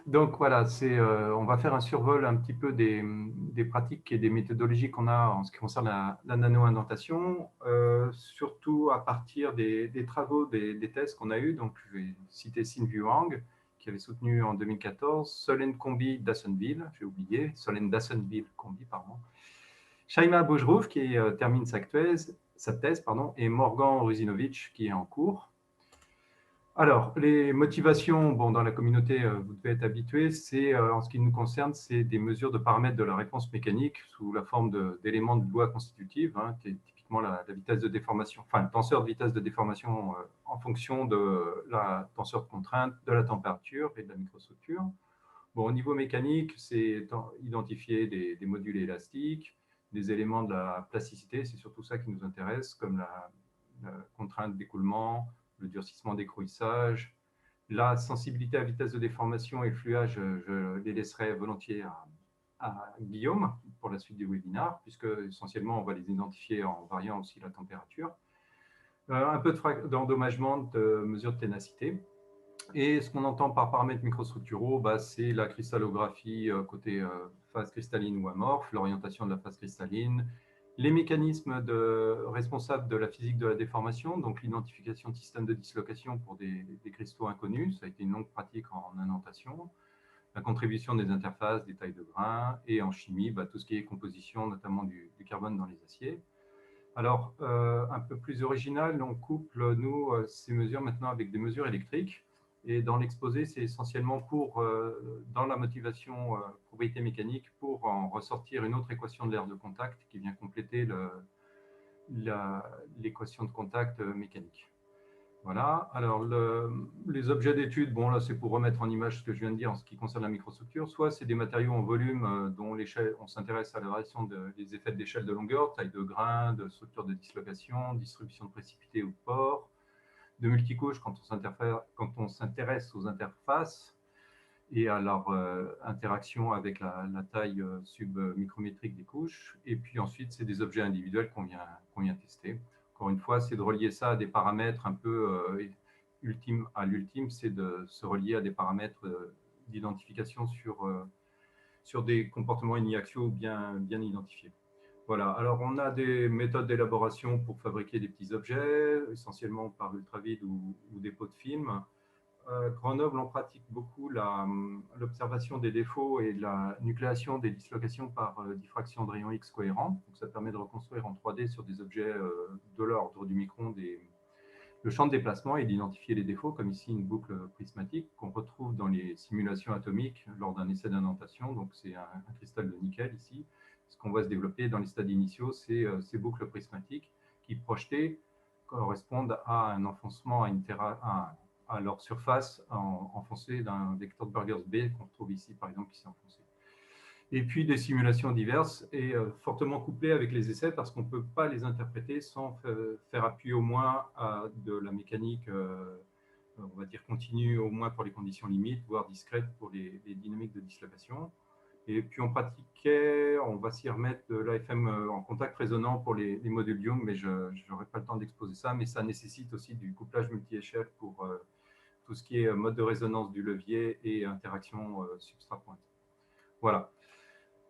Donc voilà, on va faire un survol un petit peu des pratiques et des méthodologies qu'on a en ce qui concerne la nano-indentation, surtout à partir des travaux, des thèses qu'on a eus. Donc je vais citer Xin-Fu Wang, qui avait soutenu en 2014, Solène Combi d'Assonville, j'ai oublié, Solène d'Assonville Combi, pardon, Shaima Bojrouf qui termine sa thèse pardon, et Morgan Ruzinovich qui est en cours. Alors, les motivations, bon, dans la communauté, vous devez être habitués, en ce qui nous concerne, c'est des mesures de paramètres de la réponse mécanique sous la forme d'éléments de loi constitutive, hein, qui est typiquement la vitesse de déformation, enfin, le tenseur de vitesse de déformation en fonction de la tenseur de contrainte, de la température et de la microstructure. Bon, au niveau mécanique, c'est identifier des modules élastiques, des éléments de la plasticité, c'est surtout ça qui nous intéresse, comme la contrainte d'écoulement, le durcissement d'écrouissage, la sensibilité à vitesse de déformation et fluage, je les laisserai volontiers à Guillaume pour la suite du webinaire, puisque essentiellement on va les identifier en variant aussi la température. Un peu d'endommagement de mesure de ténacité. Et ce qu'on entend par paramètres microstructuraux, bah, c'est la cristallographie côté phase cristalline ou amorphe, l'orientation de la phase cristalline, les mécanismes responsables de la physique de la déformation, donc l'identification de systèmes de dislocation pour des cristaux inconnus, ça a été une longue pratique en indentation, la contribution des interfaces, des tailles de grains, et en chimie, bah, tout ce qui est composition, notamment du carbone dans les aciers. Alors, un peu plus original, on couple, nous, ces mesures maintenant avec des mesures électriques. Et dans l'exposé, c'est essentiellement dans la motivation propriété mécanique, pour en ressortir une autre équation de l'aire de contact qui vient compléter l'équation de contact mécanique. Voilà. Alors, les objets d'étude, bon, là, c'est pour remettre en image ce que je viens de dire en ce qui concerne la microstructure. Soit c'est des matériaux en volume dont on s'intéresse à la variation des effets d'échelle de longueur, taille de grain, de structure de dislocation, distribution de précipité ou de pores, de multicouches quand on s'intéresse aux interfaces et à leur interaction avec la taille submicrométrique des couches. Et puis ensuite, c'est des objets individuels qu'on vient tester. Encore une fois, c'est de relier ça à des paramètres un peu ultimes. À l'ultime, c'est de se relier à des paramètres d'identification sur des comportements iniaxiaux bien identifiés. Voilà, alors on a des méthodes d'élaboration pour fabriquer des petits objets, essentiellement par ultravide ou des pots de film. Grenoble, on pratique beaucoup l'observation des défauts et la nucléation des dislocations par diffraction de rayons X cohérents. Donc, ça permet de reconstruire en 3D sur des objets de l'ordre du micron le champ de déplacement et d'identifier les défauts, comme ici une boucle prismatique qu'on retrouve dans les simulations atomiques lors d'un essai d'indentation. Donc, c'est un cristal de nickel ici. Ce qu'on va se développer dans les stades initiaux, c'est ces boucles prismatiques qui, projetées, correspondent à un enfoncement à leur surface enfoncée d'un vecteur de Burgers B qu'on retrouve ici, par exemple, qui s'est enfoncé. Et puis des simulations diverses et fortement couplées avec les essais parce qu'on ne peut pas les interpréter sans faire appui au moins à de la mécanique, on va dire continue, au moins pour les conditions limites, voire discrètes pour les dynamiques de dislocation. Et puis on va s'y remettre de l'AFM en contact résonant pour les modules Young, mais je n'aurai pas le temps d'exposer ça, mais ça nécessite aussi du couplage multi-échelle pour tout ce qui est mode de résonance du levier et interaction substrat-pointe. Voilà.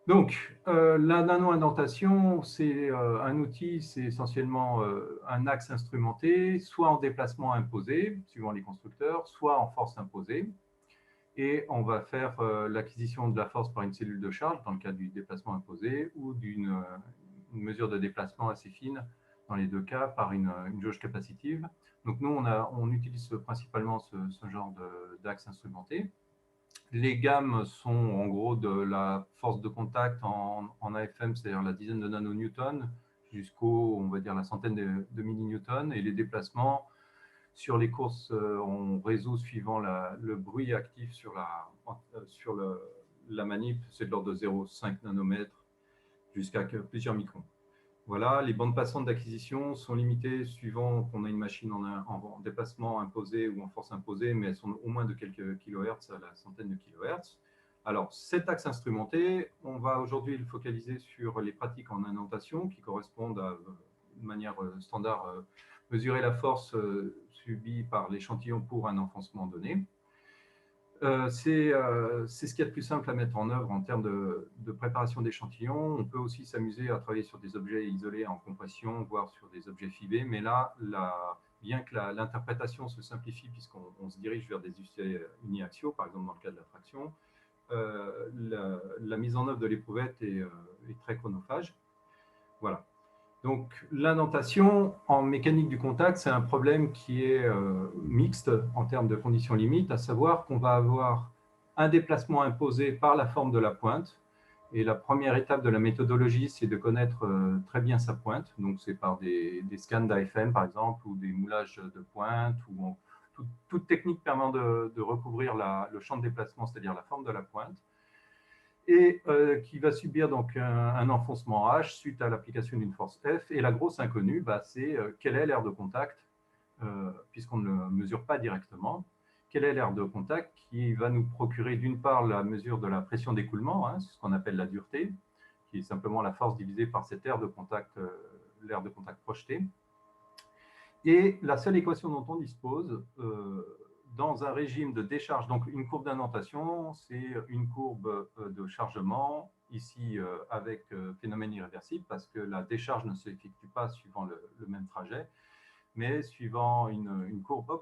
Donc, la nano-indentation, c'est un outil, c'est essentiellement un axe instrumenté, soit en déplacement imposé, suivant les constructeurs, soit en force imposée. Et on va faire l'acquisition de la force par une cellule de charge, dans le cas du déplacement imposé, ou d'une mesure de déplacement assez fine, dans les deux cas, par une jauge capacitive. Donc nous, on utilise principalement ce genre d'axe instrumenté. Les gammes sont en gros de la force de contact en AFM, c'est-à-dire la dizaine de nanonewtons, jusqu'au, on va dire, la centaine de millinewtons. Et les déplacements, sur les courses, on résout suivant le bruit actif sur la manip, c'est de l'ordre de 0,5 nanomètres jusqu'à plusieurs microns. Voilà, les bandes passantes d'acquisition sont limitées suivant qu'on a une machine en déplacement imposé ou en force imposée, mais elles sont au moins de quelques kilohertz à la centaine de kilohertz. Alors, cet axe instrumenté, on va aujourd'hui le focaliser sur les pratiques en indentation qui correspondent à, de manière standard, mesurer la force subie par l'échantillon pour un enfoncement donné. C'est ce qu'il y a de plus simple à mettre en œuvre en termes de préparation d'échantillons. On peut aussi s'amuser à travailler sur des objets isolés en compression, voire sur des objets fibés. Mais là, bien que l'interprétation se simplifie puisqu'on se dirige vers des usagers uniaxiaux, par exemple dans le cas de la traction, la mise en œuvre de l'éprouvette est très chronophage. Voilà. Donc, l'indentation en mécanique du contact, c'est un problème qui est mixte en termes de conditions limites, à savoir qu'on va avoir un déplacement imposé par la forme de la pointe. Et la première étape de la méthodologie, c'est de connaître très bien sa pointe. Donc, c'est par des scans d'AFM, par exemple, ou des moulages de pointe, ou toute technique permettant de recouvrir le champ de déplacement, c'est-à-dire la forme de la pointe, et qui va subir donc un enfoncement H suite à l'application d'une force F. Et la grosse inconnue, bah, c'est quelle est l'aire de contact, puisqu'on ne le mesure pas directement. Quelle est l'aire de contact qui va nous procurer d'une part la mesure de la pression d'écoulement, hein, c'est ce qu'on appelle la dureté, qui est simplement la force divisée par cette aire de contact, l'aire de contact projetée. Et la seule équation dont on dispose, dans un régime de décharge, donc une courbe d'indentation, c'est une courbe de chargement, ici avec phénomène irréversible, parce que la décharge ne s'effectue pas suivant le même trajet, mais suivant une courbe,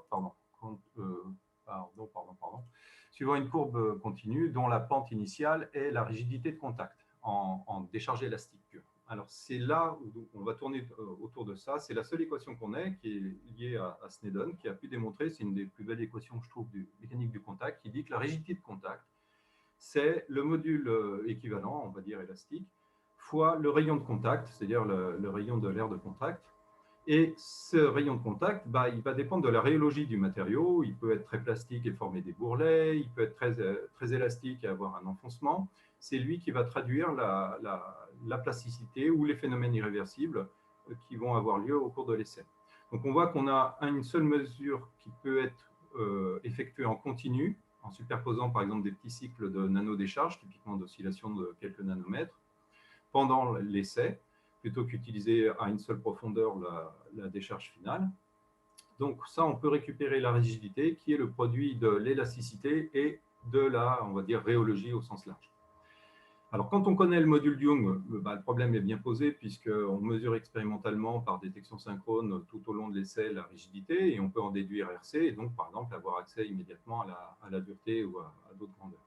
suivant une courbe continue dont la pente initiale est la rigidité de contact en décharge élastique pure. Alors, c'est là où on va tourner autour de ça. C'est la seule équation qu'on ait, qui est liée à Snedden, qui a pu démontrer, c'est une des plus belles équations, je trouve, de mécanique du contact, qui dit que la rigidité de contact, c'est le module équivalent, on va dire élastique, fois le rayon de contact, c'est-à-dire le rayon de l'aire de contact. Et ce rayon de contact, bah, il va dépendre de la rhéologie du matériau. Il peut être très plastique et former des bourrelets, il peut être très élastique et avoir un enfoncement. C'est lui qui va traduire la plasticité ou les phénomènes irréversibles qui vont avoir lieu au cours de l'essai. Donc on voit qu'on a une seule mesure qui peut être effectuée en continu, en superposant par exemple des petits cycles de nanodécharge, typiquement d'oscillation de quelques nanomètres, pendant l'essai, plutôt qu'utiliser à une seule profondeur la décharge finale. Donc ça, on peut récupérer la rigidité qui est le produit de l'élasticité et de la, on va dire, rhéologie au sens large. Alors, quand on connaît le module Young, bah, le problème est bien posé puisqu'on mesure expérimentalement par détection synchrone tout au long de l'essai la rigidité et on peut en déduire RC et donc, par exemple, avoir accès immédiatement à la dureté ou à d'autres grandeurs.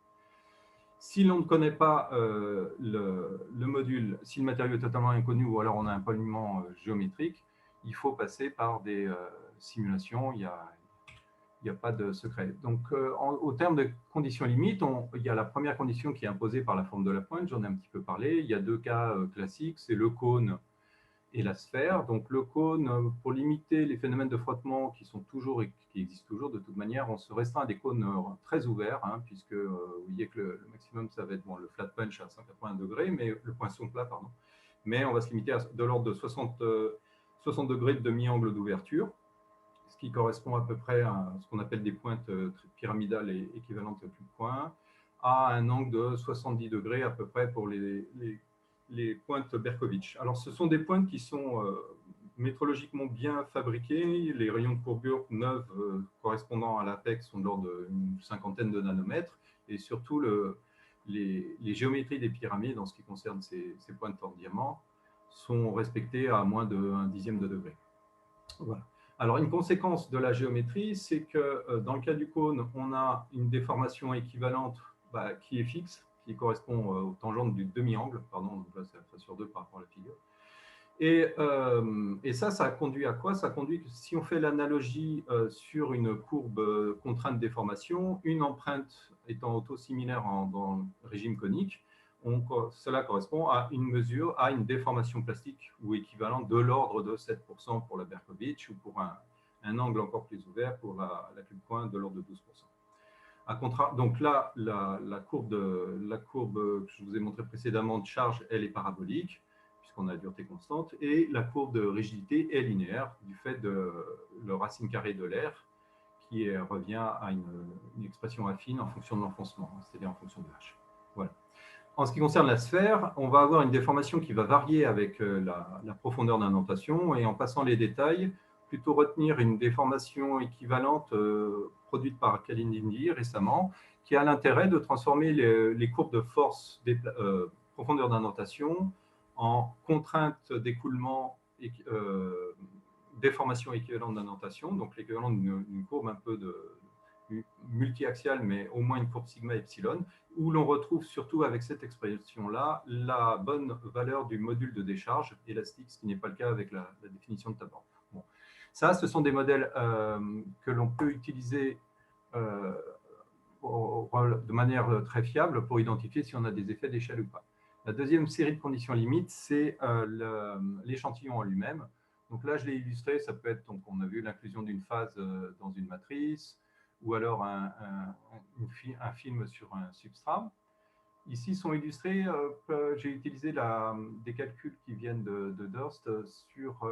Si l'on ne connaît pas le module, si le matériau est totalement inconnu ou alors on a un polluement géométrique, il faut passer par des simulations, il n'y a pas de secret. Donc, au terme de conditions limites, il y a la première condition qui est imposée par la forme de la pointe, j'en ai un petit peu parlé. Il y a deux cas classiques, c'est le cône et la sphère. Donc, le cône, pour limiter les phénomènes de frottement qui existent toujours de toute manière, on se restreint à des cônes très ouverts, hein, puisque vous voyez que le maximum, ça va être le flat punch à 180 degrés, mais le poinçon plat, pardon. Mais on va se limiter à de l'ordre de 60 degrés de demi-angle d'ouverture, ce qui correspond à peu près à ce qu'on appelle des pointes pyramidales et équivalentes à plus de points, à un angle de 70 degrés à peu près pour les pointes Berkovitch. Alors, ce sont des pointes qui sont métrologiquement bien fabriquées. Les rayons de courbure neufs correspondant à l'apex sont de l'ordre d'une cinquantaine de nanomètres. Et surtout, les géométries des pyramides, en ce qui concerne ces pointes hors diamant, sont respectées à moins d'un dixième de degré. Voilà. Alors, une conséquence de la géométrie, c'est que dans le cas du cône, on a une déformation équivalente qui est fixe, qui correspond aux tangentes du demi-angle, pardon, donc là c'est à sur 2 par rapport à la figure. Et ça conduit à quoi? Ça conduit que si on fait l'analogie sur une courbe contrainte déformation, une empreinte étant autosimilaire dans le régime conique, cela correspond à une mesure, à une déformation plastique ou équivalente de l'ordre de 7% pour la Berkovitch ou pour un angle encore plus ouvert pour la cube-point de l'ordre de 12%. Donc là, la courbe que je vous ai montré précédemment de charge, elle est parabolique, puisqu'on a la dureté constante, et la courbe de rigidité est linéaire du fait de le racine carrée de l'air, qui revient à une expression affine en fonction de l'enfoncement, c'est-à-dire en fonction de H. Voilà. En ce qui concerne la sphère, on va avoir une déformation qui va varier avec la profondeur d'indentation, et en passant les détails, plutôt retenir une déformation équivalente produite par Kalindindi récemment, qui a l'intérêt de transformer les courbes de force profondeur d'indentation en contraintes d'écoulement déformation équivalente d'indentation, donc l'équivalent d'une courbe un peu multi-axiale, mais au moins une courbe sigma epsilon, où l'on retrouve surtout avec cette expression-là la bonne valeur du module de décharge élastique, ce qui n'est pas le cas avec la définition de Taban. Bon. Ça, ce sont des modèles que l'on peut utiliser de manière très fiable pour identifier si on a des effets d'échelle ou pas. La deuxième série de conditions limites, c'est l'échantillon en lui-même. Donc là, je l'ai illustré, ça peut être, donc on a vu l'inclusion d'une phase dans une matrice, ou alors un film sur un substrat. Ici sont illustrés, j'ai utilisé des calculs qui viennent de Durst sur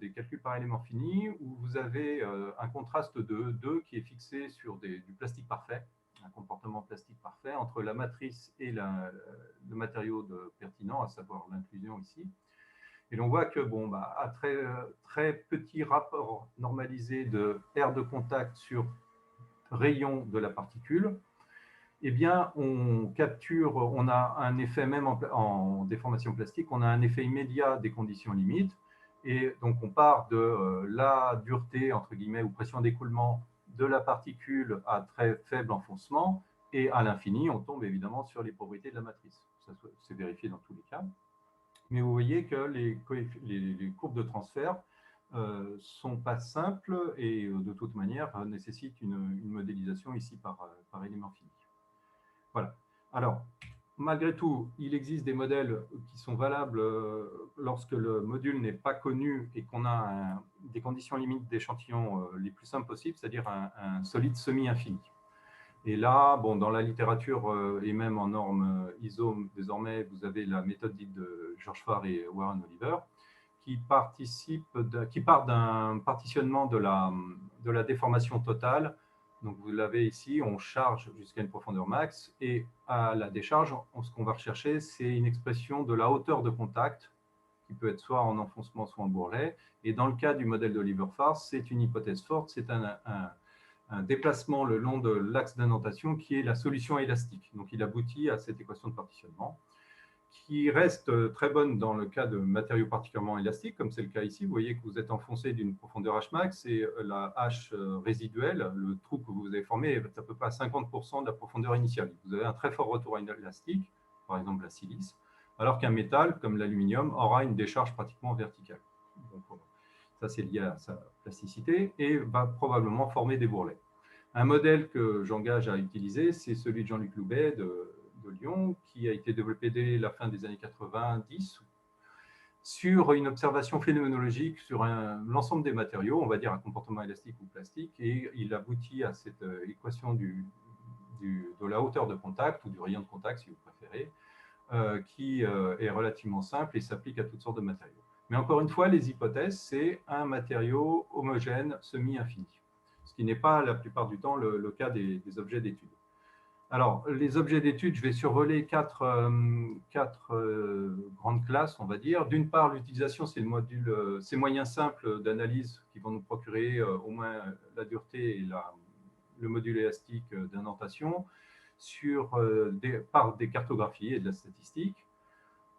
des calculs par élément fini, où vous avez un contraste de 2 qui est fixé sur du plastique parfait, un comportement plastique parfait entre la matrice et le matériau pertinent, à savoir l'inclusion ici. Et l'on voit que, bon, à très petit rapport normalisé de R de contact sur rayon de la particule, eh bien, on a un effet même en déformation plastique, on a un effet immédiat des conditions limites. Et donc, on part de la dureté, entre guillemets, ou pression d'écoulement de la particule à très faible enfoncement, et à l'infini, on tombe évidemment sur les propriétés de la matrice. Ça, c'est vérifié dans tous les cas. Mais vous voyez que les courbes de transfert ne sont pas simples et de toute manière nécessitent une modélisation ici par élément fini. Voilà. Alors, malgré tout, il existe des modèles qui sont valables lorsque le module n'est pas connu et qu'on a des conditions limites d'échantillon les plus simples possibles, c'est-à-dire un solide semi-infini. Et là, bon, dans la littérature et même en normes ISO, désormais, vous avez la méthode dite de George Farr et Warren Oliver, qui part d'un partitionnement de la déformation totale. Donc, vous l'avez ici, on charge jusqu'à une profondeur max, et à la décharge, ce qu'on va rechercher, c'est une expression de la hauteur de contact, qui peut être soit en enfoncement, soit en bourrelet. Et dans le cas du modèle d'Oliver Farr, c'est une hypothèse forte, c'est un déplacement le long de l'axe d'indentation qui est la solution élastique. Donc, il aboutit à cette équation de partitionnement qui reste très bonne dans le cas de matériaux particulièrement élastiques, comme c'est le cas ici. Vous voyez que vous êtes enfoncé d'une profondeur Hmax et la H résiduelle, le trou que vous avez formé, est à peu près à 50% de la profondeur initiale. Vous avez un très fort retour à élastique, par exemple la silice, alors qu'un métal, comme l'aluminium, aura une décharge pratiquement verticale. Donc, ça, c'est lié à sa plasticité et va probablement former des bourrelets. Un modèle que j'engage à utiliser, c'est celui de Jean-Luc Loubet de Lyon, qui a été développé dès la fin des années 90 sur une observation phénoménologique sur l'ensemble des matériaux, on va dire un comportement élastique ou plastique, et il aboutit à cette équation de la hauteur de contact ou du rayon de contact, si vous préférez, qui est relativement simple et s'applique à toutes sortes de matériaux. Mais encore une fois, les hypothèses, c'est un matériau homogène semi-infini, ce qui n'est pas la plupart du temps le cas des objets d'étude. Alors, les objets d'étude, je vais survoler quatre grandes classes, on va dire. D'une part, l'utilisation, c'est ces moyens simples d'analyse qui vont nous procurer au moins la dureté et le module élastique d'indentation par des cartographies et de la statistique.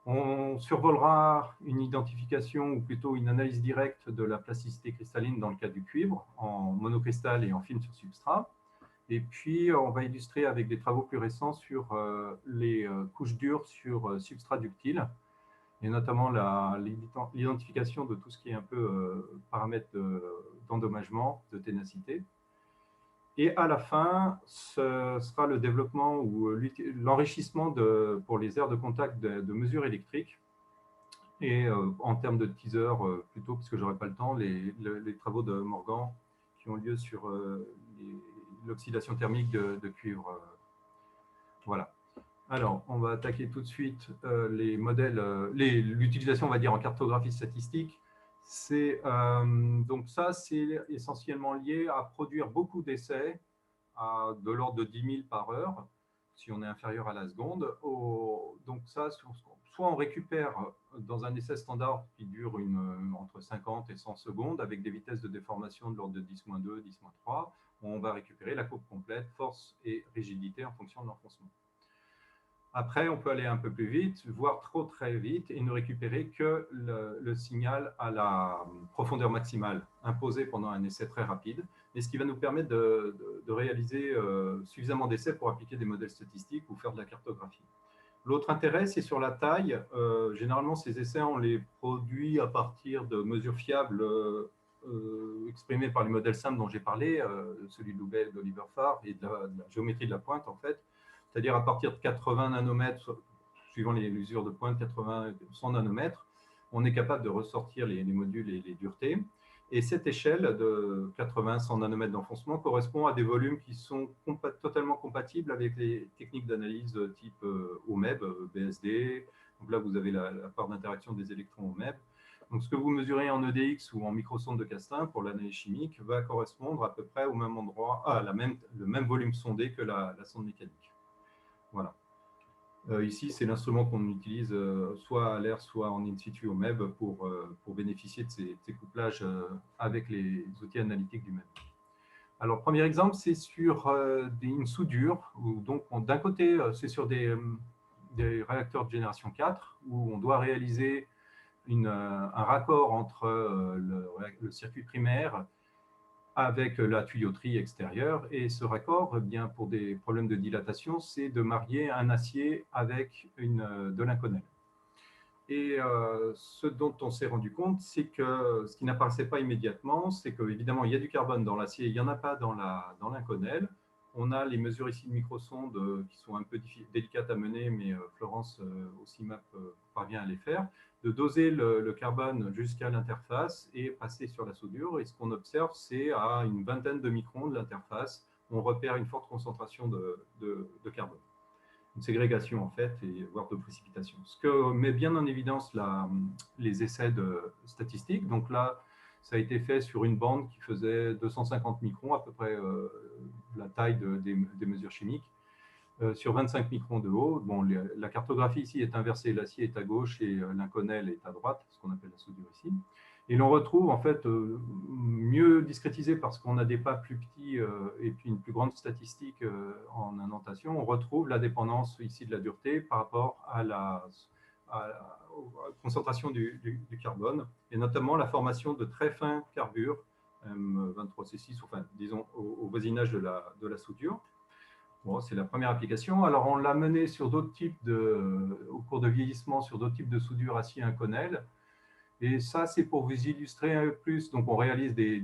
On survolera une identification, ou plutôt une analyse directe de la plasticité cristalline dans le cas du cuivre, en monocristal et en film sur substrat. Et puis, on va illustrer avec des travaux plus récents sur les couches dures sur substrat ductile, et notamment l'identification de tout ce qui est un peu paramètres d'endommagement, de ténacité. Et à la fin, ce sera le développement ou l'enrichissement pour les aires de contact de mesures électriques. Et en termes de teaser, plutôt, parce que je n'aurai pas le temps, les travaux de Morgan qui ont lieu sur l'oxydation thermique de cuivre. Voilà. Alors, on va attaquer tout de suite les modèles, l'utilisation, on va dire, en cartographie statistique. Donc ça, c'est essentiellement lié à produire beaucoup d'essais de l'ordre de 10 000 par heure, si on est inférieur à la seconde. Donc ça, soit on récupère dans un essai standard qui dure entre 50 et 100 secondes avec des vitesses de déformation de l'ordre de 10-2, 10-3, on va récupérer la courbe complète, force et rigidité en fonction de l'enfoncement. Après, on peut aller un peu plus vite, voire très vite, et ne récupérer que le signal à la profondeur maximale imposée pendant un essai très rapide, et ce qui va nous permettre de réaliser suffisamment d'essais pour appliquer des modèles statistiques ou faire de la cartographie. L'autre intérêt, c'est sur la taille. Généralement, ces essais, on les produit à partir de mesures fiables exprimées par les modèles simples dont j'ai parlé, celui de Loubet, d'Oliver Farr, et de la géométrie de la pointe, en fait. C'est-à-dire à partir de 80 nanomètres, suivant les mesures de pointe, 80, 100 nanomètres, on est capable de ressortir les modules et les duretés. Et cette échelle de 80-100 nanomètres d'enfoncement correspond à des volumes qui sont totalement compatibles avec les techniques d'analyse type OMEB, BSD. Donc là, vous avez la part d'interaction des électrons OMEB. Donc ce que vous mesurez en EDX ou en microsonde de Castin pour l'analyse chimique va correspondre à peu près au même endroit, le même volume sondé que la sonde mécanique. Voilà. Ici, c'est l'instrument qu'on utilise soit à l'air, soit en in situ au MEB pour bénéficier de ces couplages avec les outils analytiques du MEB. Alors, premier exemple, c'est sur une soudure. Donc, d'un côté, c'est sur des réacteurs de génération 4, où on doit réaliser un raccord entre le circuit primaire avec la tuyauterie extérieure. Et ce raccord, eh bien, pour des problèmes de dilatation, c'est de marier un acier avec de l'inconel. Et ce dont on s'est rendu compte, c'est que ce qui n'apparaissait pas immédiatement, c'est qu'évidemment, il y a du carbone dans l'acier, il n'y en a pas dans l'inconel. On a les mesures ici de microsondes qui sont un peu délicates à mener, mais Florence au CIMAP parvient à les faire, de doser le carbone jusqu'à l'interface et passer sur la soudure. Et ce qu'on observe, c'est à une vingtaine de microns de l'interface, on repère une forte concentration de carbone. Une ségrégation en fait, voire de précipitation. Ce que met bien en évidence les essais statistiques. Donc là, ça a été fait sur une bande qui faisait 250 microns, à peu près la taille des mesures chimiques, sur 25 microns de haut. Bon, la cartographie ici est inversée, l'acier est à gauche et l'inconel est à droite, ce qu'on appelle la soudure ici. Et l'on retrouve en fait mieux discrétisé parce qu'on a des pas plus petits et puis une plus grande statistique en indentation. On retrouve la dépendance ici de la dureté par rapport à la concentration du carbone et notamment la formation de très fins carbures M23C6, enfin disons au voisinage de la soudure. Bon, c'est la première application. Alors on l'a mené sur d'autres types au cours de vieillissement sur d'autres types de soudure acier inconel. Et ça, c'est pour vous illustrer un peu plus. Donc, on réalise des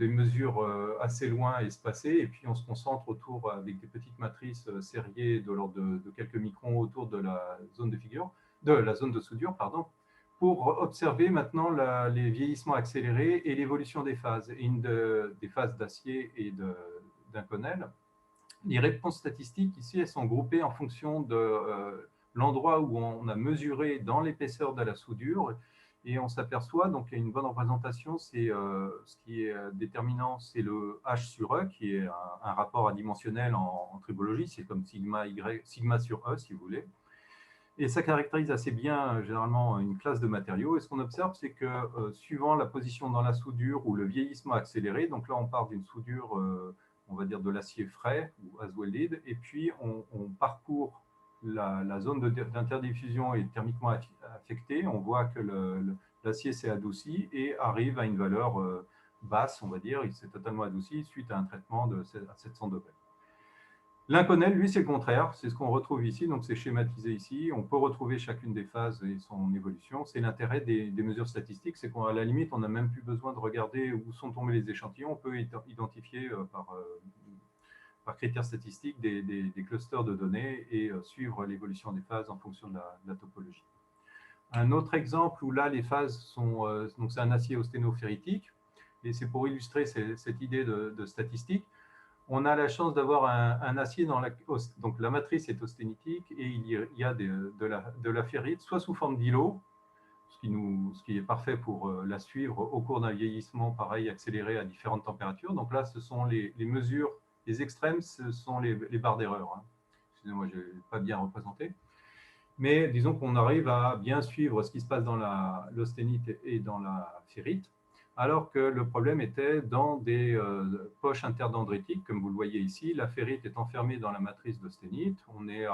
mesures assez loin espacées, et puis on se concentre autour avec des petites matrices serrées de l'ordre de quelques microns autour de la zone de soudure, pardon, pour observer maintenant les vieillissements accélérés et l'évolution des phases, des phases d'acier et d'inconel. Les réponses statistiques ici, elles sont groupées en fonction de l'endroit où on a mesuré dans l'épaisseur de la soudure, et on s'aperçoit, donc il y a une bonne représentation, ce qui est déterminant, c'est le H sur E, qui est un rapport adimensionnel en tribologie, c'est comme sigma sur E, si vous voulez. Et ça caractérise assez bien, généralement, une classe de matériaux. Et ce qu'on observe, c'est que suivant la position dans la soudure ou le vieillissement accéléré, donc là, on part d'une soudure, on va dire de l'acier frais ou as welded, et puis on parcourt la zone d'interdiffusion est thermiquement affectée. On voit que l'acier s'est adouci et arrive à une valeur basse, on va dire. Il s'est totalement adouci suite à un traitement à 700 degrés. L'inconel, lui, c'est le contraire. C'est ce qu'on retrouve ici. Donc, c'est schématisé ici. On peut retrouver chacune des phases et son évolution. C'est l'intérêt des mesures statistiques. C'est qu'à la limite, on n'a même plus besoin de regarder où sont tombés les échantillons. On peut identifier par critères statistiques des clusters de données et suivre l'évolution des phases en fonction de la topologie. Un autre exemple où là, les phases sont... donc, c'est un acier austénoferritique. Et c'est pour illustrer cette idée de statistique. On a la chance d'avoir un acier donc la matrice est austénitique et il y a de la ferrite, soit sous forme d'îlot, ce qui est parfait pour la suivre au cours d'un vieillissement pareil accéléré à différentes températures. Donc là, ce sont les mesures, les extrêmes, ce sont les barres d'erreur. Hein. excusez-moi, je n'ai pas bien représenté. Mais disons qu'on arrive à bien suivre ce qui se passe dans l'austenite et dans la ferrite, alors que le problème était dans des poches interdendritiques, comme vous le voyez ici. La ferrite est enfermée dans la matrice d'austenite. On est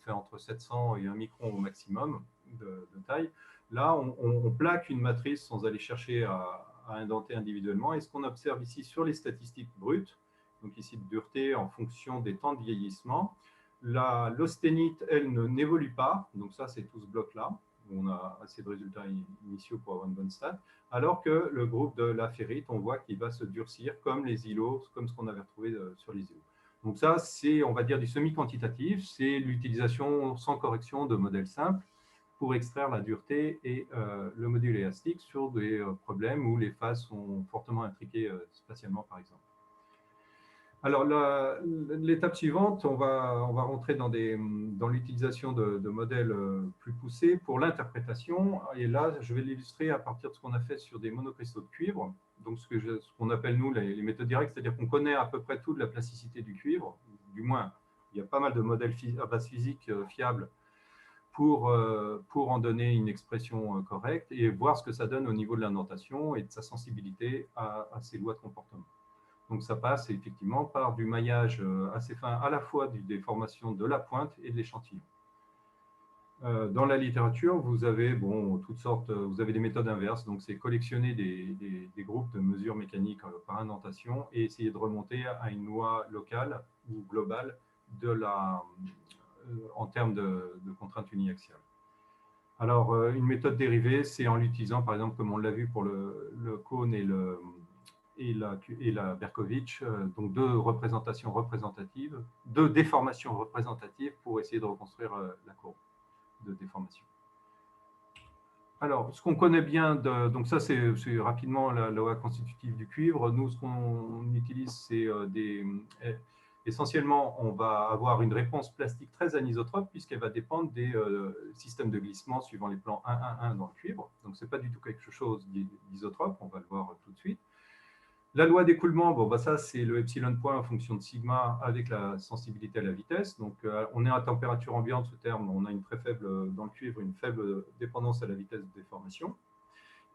fait entre 700 et 1 micron au maximum de taille. Là, on plaque une matrice sans aller chercher à indenter individuellement. Et ce qu'on observe ici sur les statistiques brutes, donc ici de dureté en fonction des temps de vieillissement, l'austenite, elle, n'évolue pas. Donc ça, c'est tout ce bloc-là. On a assez de résultats initiaux pour avoir une bonne stat. Alors que le groupe de la ferrite, on voit qu'il va se durcir comme les îlots, comme ce qu'on avait retrouvé sur les îlots. Donc ça, c'est, on va dire, du semi-quantitatif. C'est l'utilisation sans correction de modèles simples pour extraire la dureté et le module élastique sur des problèmes où les phases sont fortement intriquées spatialement, par exemple. Alors, l'étape suivante, on va rentrer dans l'utilisation de modèles plus poussés pour l'interprétation. Et là, je vais l'illustrer à partir de ce qu'on a fait sur des monocristaux de cuivre. Donc, ce qu'on appelle, nous, les méthodes directes, c'est-à-dire qu'on connaît à peu près toute la plasticité du cuivre. Du moins, il y a pas mal de modèles à base physique fiables pour en donner une expression correcte et voir ce que ça donne au niveau de l'indentation et de sa sensibilité à ces lois de comportement. Donc, ça passe effectivement par du maillage assez fin, à la fois des formations de la pointe et de l'échantillon. Dans la littérature, vous avez toutes sortes, vous avez des méthodes inverses. Donc, c'est collectionner des groupes de mesures mécaniques par indentation et essayer de remonter à une loi locale ou globale en termes de contraintes uniaxiales. Alors, une méthode dérivée, c'est en l'utilisant, par exemple, comme on l'a vu pour le cône et la Berkovitch, donc deux représentations représentatives, deux déformations représentatives pour essayer de reconstruire la courbe de déformation. Alors, ce qu'on connaît bien, donc ça c'est rapidement la loi constitutive du cuivre. Nous, ce qu'on utilise, c'est essentiellement, on va avoir une réponse plastique très anisotrope puisqu'elle va dépendre des systèmes de glissement suivant les plans 1-1-1 dans le cuivre. Donc, ce n'est pas du tout quelque chose d'isotrope, on va le voir tout de suite. La loi d'écoulement, ça c'est le epsilon point en fonction de sigma avec la sensibilité à la vitesse. Donc on est à température ambiante, ce terme, on a une très faible, dans le cuivre, une faible dépendance à la vitesse de déformation.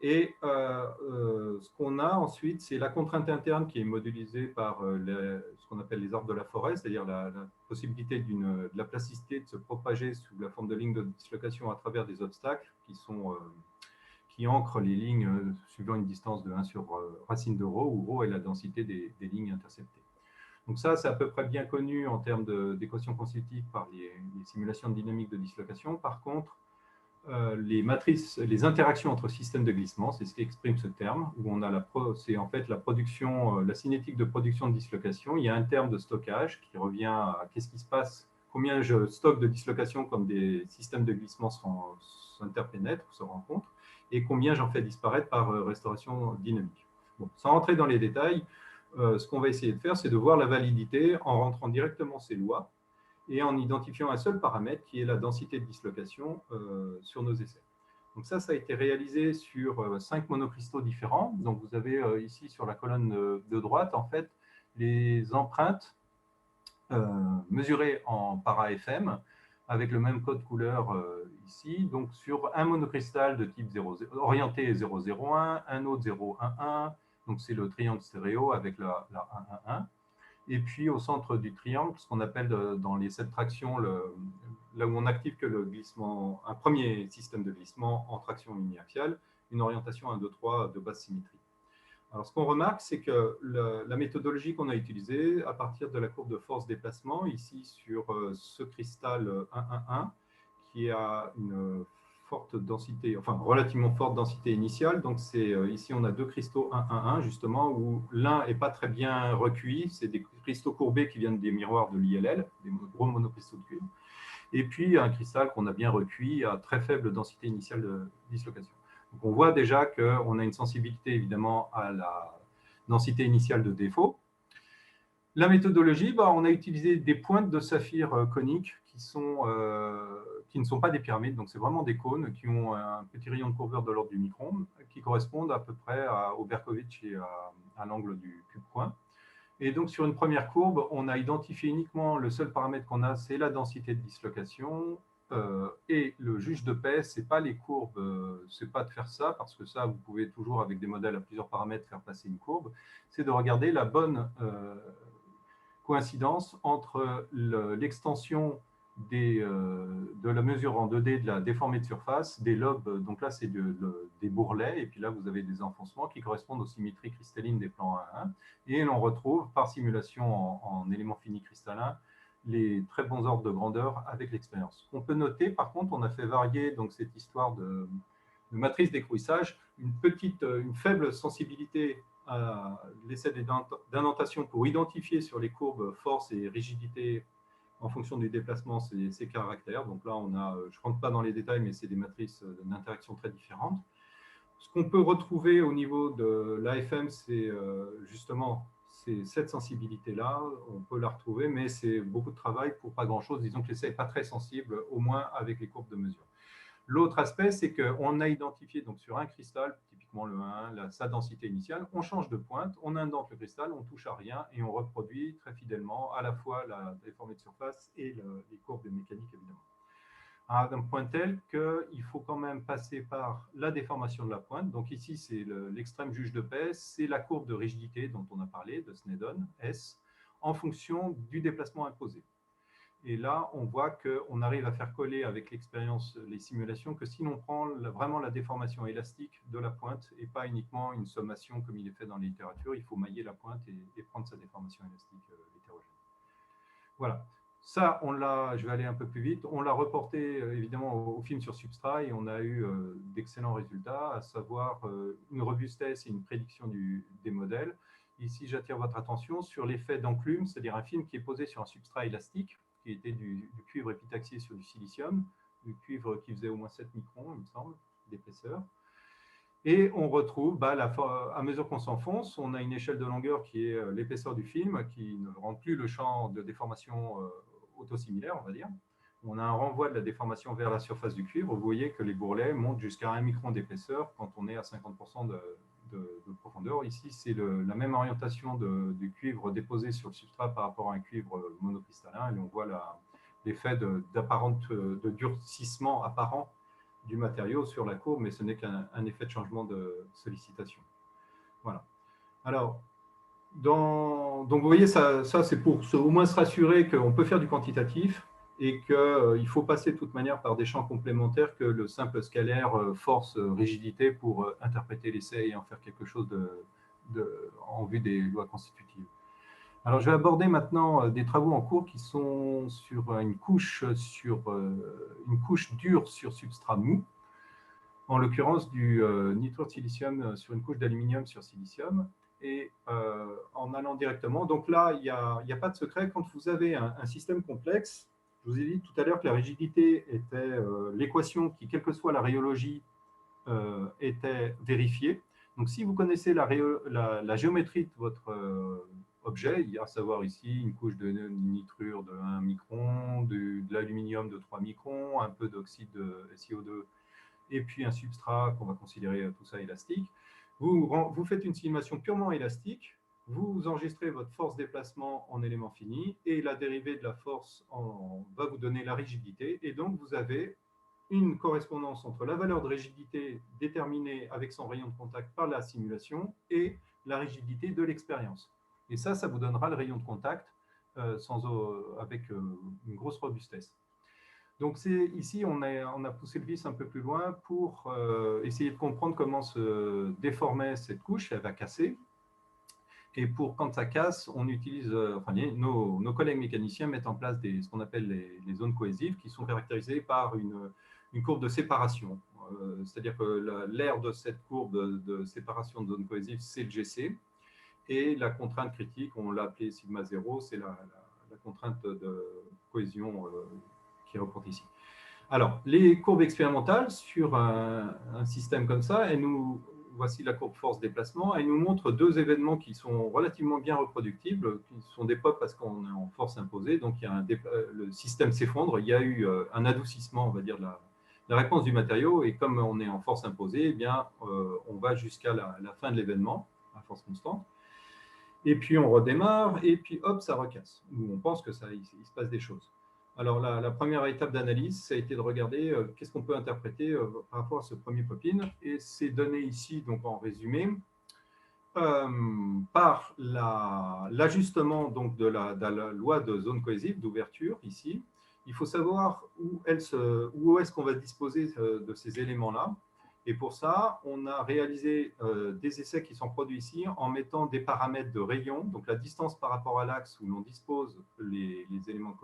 Et ce qu'on a ensuite, c'est la contrainte interne qui est modélisée par ce qu'on appelle les arbres de la forêt, c'est-à-dire la possibilité de la plasticité de se propager sous la forme de lignes de dislocation à travers des obstacles qui ancre les lignes suivant une distance de 1 sur racine de ρ, où ρ est la densité des lignes interceptées. Donc ça, c'est à peu près bien connu en termes d'équations constitutives par les simulations de dynamique de dislocation. Par contre, les interactions entre systèmes de glissement, c'est ce qui exprime ce terme, où on a c'est en fait la production, la cinétique de production de dislocation. Il y a un terme de stockage qui revient à qu'est-ce qui se passe, combien je stocke de dislocation comme des systèmes de glissement s'interpénètrent, se rencontrent, et combien j'en fais disparaître par restauration dynamique. Bon, sans rentrer dans les détails, ce qu'on va essayer de faire, c'est de voir la validité en rentrant directement ces lois et en identifiant un seul paramètre qui est la densité de dislocation sur nos essais. Donc ça a été réalisé sur 5 monocristaux différents. Donc vous avez ici sur la colonne de droite, en fait, les empreintes mesurées en para-FM avec le même code couleur ici, donc sur un monocristal de type orienté 0,01, un autre 0,11, donc c'est le triangle stéréo avec la 1,1,1. Et puis au centre du triangle, ce qu'on appelle dans les 7 tractions, là où on active que le glissement, un premier système de glissement en traction uniaxiale, une orientation 1, 2, 3 de basse symétrie. Alors, ce qu'on remarque, c'est que la méthodologie qu'on a utilisée à partir de la courbe de force déplacement, ici sur ce cristal 1,1,1, qui a une forte densité, enfin relativement forte densité initiale. Donc, ici, on a deux cristaux 1,1,1, justement, où l'un n'est pas très bien recueilli. C'est des cristaux courbés qui viennent des miroirs de l'ILL, des gros monocristaux de cuivre. Et puis, un cristal qu'on a bien recueilli à très faible densité initiale de dislocation. Donc, on voit déjà qu'on a une sensibilité évidemment à la densité initiale de défaut. La méthodologie, on a utilisé des pointes de saphir coniques qui ne sont pas des pyramides, donc c'est vraiment des cônes qui ont un petit rayon de courbure de l'ordre du micron, qui correspondent à peu près au Berkovitch et à l'angle du cube-point. Et donc, sur une première courbe, on a identifié uniquement le seul paramètre qu'on a, c'est la densité de dislocation. Et le juge de paix, ce n'est pas les courbes, c'est pas de faire ça, parce que ça, vous pouvez toujours, avec des modèles à plusieurs paramètres, faire passer une courbe. C'est de regarder la bonne coïncidence entre l'extension de la mesure en 2D de la déformée de surface, des lobes, donc là c'est des bourrelets, et puis là vous avez des enfoncements qui correspondent aux symétries cristallines des plans 1-1, et l'on retrouve par simulation en éléments finis cristallins les très bons ordres de grandeur avec l'expérience. On peut noter, par contre, on a fait varier donc, cette histoire de matrice d'écrouissage, une faible sensibilité à l'essai d'indentation pour identifier sur les courbes force et rigidité en fonction du déplacement ces caractères. Donc là, on a, je ne rentre pas dans les détails, mais c'est des matrices d'interaction très différentes. Ce qu'on peut retrouver au niveau de l'AFM, c'est justement cette sensibilité-là. On peut la retrouver, mais c'est beaucoup de travail pour pas grand-chose. Disons que l'essai n'est pas très sensible, au moins avec les courbes de mesure. L'autre aspect, c'est qu'on a identifié donc, sur un cristal, typiquement le 1, sa densité initiale, on change de pointe, on indente le cristal, on ne touche à rien et on reproduit très fidèlement à la fois la déformée de surface et les courbes de mécanique, évidemment. À un point tel qu'il faut quand même passer par la déformation de la pointe. Donc ici, c'est l'extrême juge de paix, c'est la courbe de rigidité dont on a parlé, de Snedden, S, en fonction du déplacement imposé. Et là, on voit qu'on arrive à faire coller avec l'expérience, les simulations, que si l'on prend vraiment la déformation élastique de la pointe et pas uniquement une sommation comme il est fait dans les littératures, il faut mailler la pointe et prendre sa déformation élastique hétérogène. Voilà. Ça, je vais aller un peu plus vite, on l'a reporté évidemment au film sur substrat et on a eu d'excellents résultats, à savoir une robustesse et une prédiction des modèles. Ici, j'attire votre attention sur l'effet d'enclume, c'est-à-dire un film qui est posé sur un substrat élastique, qui était du cuivre épitaxié sur du silicium, du cuivre qui faisait au moins 7 microns, il me semble, d'épaisseur. Et on retrouve, à mesure qu'on s'enfonce, on a une échelle de longueur qui est l'épaisseur du film, qui ne rend plus le champ de déformation autosimilaire, on va dire. On a un renvoi de la déformation vers la surface du cuivre. Vous voyez que les bourrelets montent jusqu'à 1 micron d'épaisseur quand on est à 50% de profondeur. Ici, c'est la même orientation du cuivre déposé sur le substrat par rapport à un cuivre monocristallin. Et on voit l'effet de durcissement apparent du matériau sur la courbe, mais ce n'est qu'un effet de changement de sollicitation. Voilà. Alors, donc vous voyez, ça c'est pour au moins se rassurer qu'on peut faire du quantitatif et qu'il faut passer de toute manière par des champs complémentaires que le simple scalaire force-rigidité pour interpréter l'essai et en faire quelque chose en vue des lois constitutives. Alors, je vais aborder maintenant des travaux en cours qui sont sur une couche dure sur substrat mou, en l'occurrence du nitrure de silicium sur une couche d'aluminium sur silicium, et en allant directement. Donc là, il n'y a pas de secret. Quand vous avez un système complexe, je vous ai dit tout à l'heure que la rigidité était l'équation qui, quelle que soit la rhéologie, était vérifiée. Donc, si vous connaissez la géométrie de votre objet, à savoir ici une couche de nitrure de 1 micron, de l'aluminium de 3 microns, un peu d'oxyde de SiO2, et puis un substrat qu'on va considérer tout ça élastique, vous faites une simulation purement élastique, vous enregistrez votre force déplacement en élément fini, et la dérivée de la force va vous donner la rigidité, et donc vous avez une correspondance entre la valeur de rigidité déterminée avec son rayon de contact par la simulation et la rigidité de l'expérience. Et ça vous donnera le rayon de contact avec une grosse robustesse. Donc ici, on a poussé le vice un peu plus loin pour essayer de comprendre comment se déformait cette couche, elle va casser. Et quand ça casse, on utilise, nos collègues mécaniciens mettent en place ce qu'on appelle les zones cohésives, qui sont caractérisées par une courbe de séparation. C'est-à-dire que l'aire de cette courbe de séparation de zones cohésives, c'est le GC. Et la contrainte critique, on l'a appelée sigma 0, c'est la contrainte de cohésion qui est représentée ici. Alors, les courbes expérimentales sur un système comme ça, voici la courbe force-déplacement, elle nous montre deux événements qui sont relativement bien reproductibles, qui sont des pop parce qu'on est en force imposée, donc le système s'effondre, il y a eu un adoucissement, on va dire, de la réponse du matériau, et comme on est en force imposée, eh bien, on va jusqu'à la fin de l'événement, à force constante. Et puis on redémarre, et puis hop, ça recasse. Ou on pense que ça, il se passe des choses. Alors la première étape d'analyse, ça a été de regarder qu'est-ce qu'on peut interpréter par rapport à ce premier pop-in. Et c'est donné ici, donc en résumé, par l'ajustement donc de la loi de zone cohésive d'ouverture ici. Il faut savoir où est-ce qu'on va disposer de ces éléments-là. Et pour ça, on a réalisé des essais qui sont produits ici en mettant des paramètres de rayon, donc la distance par rapport à l'axe où l'on dispose les éléments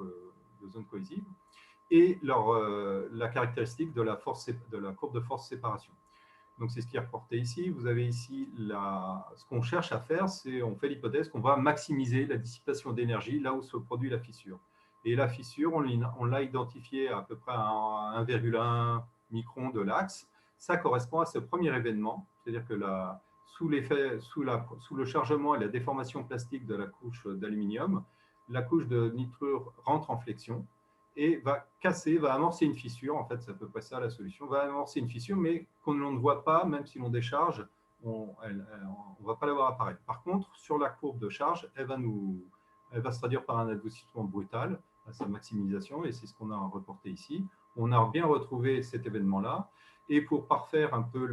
de zone cohésive, et la caractéristique de la courbe de force séparation. Donc, c'est ce qui est reporté ici. Vous avez ici ce qu'on cherche à faire, c'est on fait l'hypothèse qu'on va maximiser la dissipation d'énergie là où se produit la fissure. Et la fissure, on l'a identifiée à peu près à 1,1 micron de l'axe. Ça correspond à ce premier événement, c'est-à-dire que sous le chargement et la déformation plastique de la couche d'aluminium, la couche de nitrure rentre en flexion et va casser, va amorcer une fissure. En fait, c'est à peu près ça la solution. Va amorcer une fissure, mais qu'on ne voit pas, même si l'on décharge, on ne va pas la voir apparaître. Par contre, sur la courbe de charge, elle va se traduire par un adoucissement brutal à sa maximisation, et c'est ce qu'on a reporté ici. On a bien retrouvé cet événement-là, et pour parfaire un peu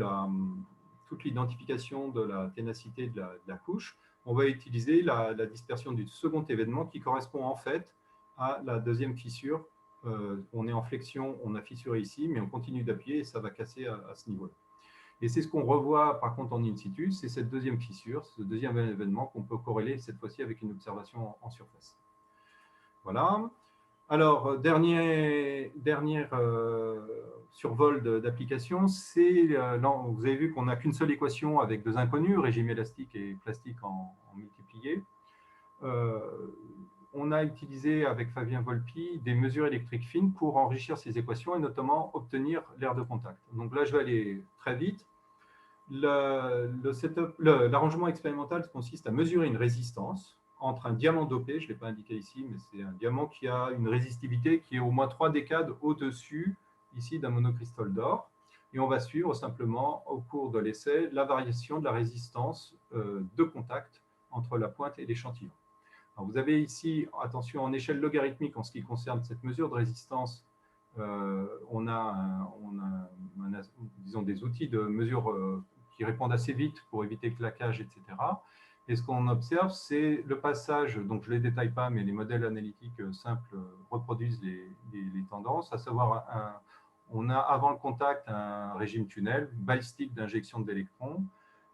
toute l'identification de la ténacité de la couche, on va utiliser la dispersion du second événement qui correspond en fait à la deuxième fissure. On est en flexion, on a fissuré ici, mais on continue d'appuyer et ça va casser à ce niveau-là. Et c'est ce qu'on revoit par contre en in situ, c'est cette deuxième fissure, ce deuxième événement qu'on peut corréler cette fois-ci avec une observation en surface. Voilà. Alors, dernier survol d'application, c'est, vous avez vu qu'on n'a qu'une seule équation avec deux inconnus, régime élastique et plastique en multiplié. On a utilisé avec Fabien Volpi des mesures électriques fines pour enrichir ces équations et notamment obtenir l'aire de contact. Donc là, je vais aller très vite. L'arrangement expérimental consiste à mesurer une résistance entre un diamant dopé, je ne l'ai pas indiqué ici, mais c'est un diamant qui a une résistivité qui est au moins 3 décades au-dessus ici d'un monocristal d'or. Et on va suivre simplement au cours de l'essai la variation de la résistance de contact entre la pointe et l'échantillon. Vous avez ici, attention, en échelle logarithmique en ce qui concerne cette mesure de résistance, on a disons, des outils de mesure qui répondent assez vite pour éviter claquage, etc. Et ce qu'on observe, c'est le passage, donc je ne les détaille pas, mais les modèles analytiques simples reproduisent les tendances, à savoir, on a avant le contact un régime tunnel, balistique d'injection d'électrons,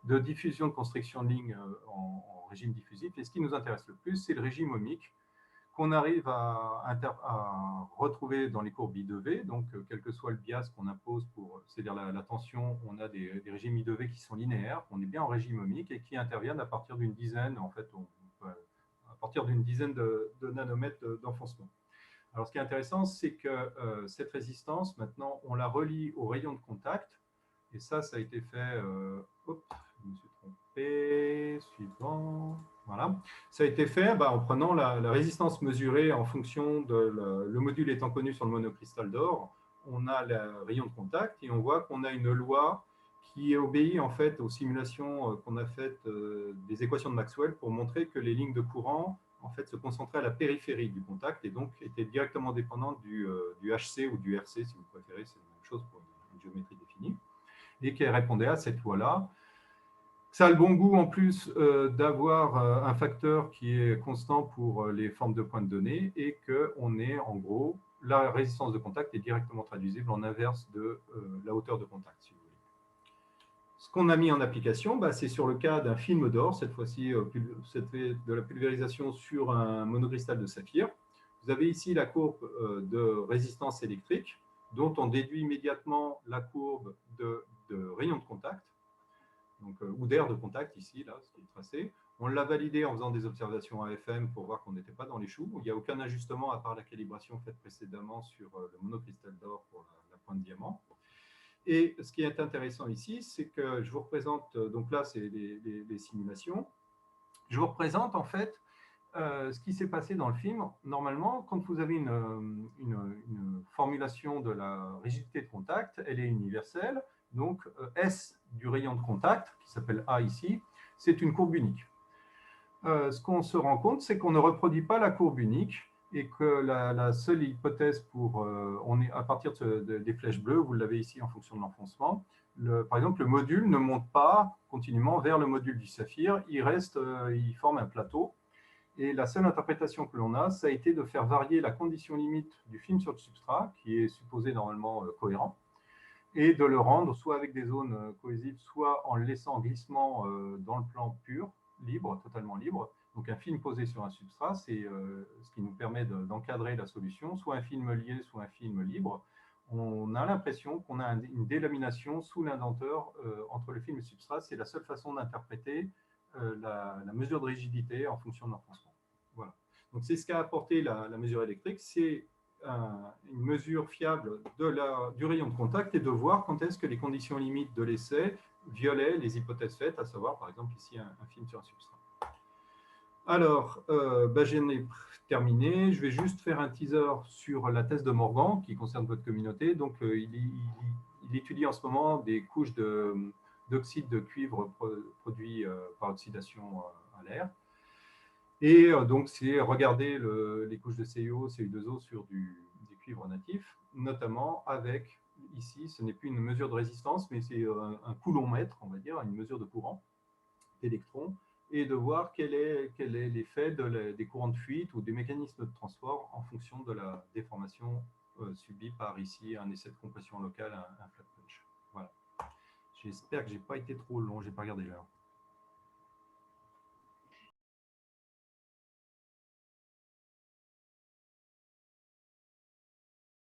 de diffusion de constriction de ligne en régime diffusif. Et ce qui nous intéresse le plus, c'est le régime ohmique qu'on arrive à retrouver dans les courbes I de V. Donc, quel que soit le bias qu'on impose, c'est-à-dire la tension, on a des régimes I de V qui sont linéaires, on est bien en régime ohmique et qui interviennent à partir d'une dizaine, en fait, à partir d'une dizaine de nanomètres d'enfoncement. Alors, ce qui est intéressant, c'est que cette résistance, maintenant, on la relie au rayon de contact. Et ça a été fait... hop, je me suis trompé. Suivant. Voilà. Ça a été fait en prenant la résistance mesurée en fonction de le module étant connu sur le monocristal d'or. On a le rayon de contact et on voit qu'on a une loi qui obéit en fait aux simulations qu'on a faites des équations de Maxwell pour montrer que les lignes de courant en fait se concentraient à la périphérie du contact et donc étaient directement dépendantes du HC ou du RC si vous préférez, c'est la même chose pour une géométrie définie, et qui répondait à cette loi-là. Ça a le bon goût en plus d'avoir un facteur qui est constant pour les formes de points de données et qu'on est en gros, la résistance de contact est directement traduisible en inverse de la hauteur de contact, si vous voulez. Ce qu'on a mis en application, c'est sur le cas d'un film d'or, cette fois-ci de la pulvérisation sur un monocristal de saphir. Vous avez ici la courbe de résistance électrique, dont on déduit immédiatement la courbe de rayon de contact, donc, ou d'aire de contact ici, là, ce qui est tracé. On l'a validé en faisant des observations AFM pour voir qu'on n'était pas dans les choux. Il n'y a aucun ajustement à part la calibration faite précédemment sur le monocristal d'or pour la pointe diamant. Et ce qui est intéressant ici, c'est que je vous représente, donc là, c'est les simulations. Je vous représente en fait ce qui s'est passé dans le film. Normalement, quand vous avez une formulation de la rigidité de contact, elle est universelle. Donc, S du rayon de contact, qui s'appelle A ici, c'est une courbe unique. ce qu'on se rend compte, c'est qu'on ne reproduit pas la courbe unique et que la seule hypothèse pour, on est à partir des flèches bleues, vous l'avez ici en fonction de l'enfoncement, par exemple, le module ne monte pas continuellement vers le module du saphir, il forme un plateau. Et la seule interprétation que l'on a, ça a été de faire varier la condition limite du film sur le substrat, qui est supposé normalement cohérent, et de le rendre soit avec des zones cohésives, soit en laissant glissement dans le plan pur, libre, totalement libre. Donc un film posé sur un substrat, c'est ce qui nous permet d'encadrer la solution, soit un film lié, soit un film libre. On a l'impression qu'on a une délamination sous l'indenteur entre le film et le substrat. C'est la seule façon d'interpréter la mesure de rigidité en fonction de l'enfoncement. Voilà. Donc c'est ce qu'a apporté la mesure électrique, c'est une mesure fiable du rayon de contact et de voir quand est-ce que les conditions limites de l'essai violaient les hypothèses faites, à savoir par exemple ici un film sur un substrat. Alors, j'en ai terminé. Je vais juste faire un teaser sur la thèse de Morgan qui concerne votre communauté. Donc, il étudie en ce moment des couches d'oxyde de cuivre produits par oxydation à l'air. Et donc, c'est regarder les couches de CuO, Cu2O sur des cuivres natifs, notamment avec, ici, ce n'est plus une mesure de résistance, mais c'est un coulombmètre, on va dire, une mesure de courant d'électrons, et de voir quel est l'effet des courants de fuite ou des mécanismes de transport en fonction de la déformation subie par ici un essai de compression locale, un flat punch. Voilà. J'espère que je n'ai pas été trop long, je n'ai pas regardé l'heure.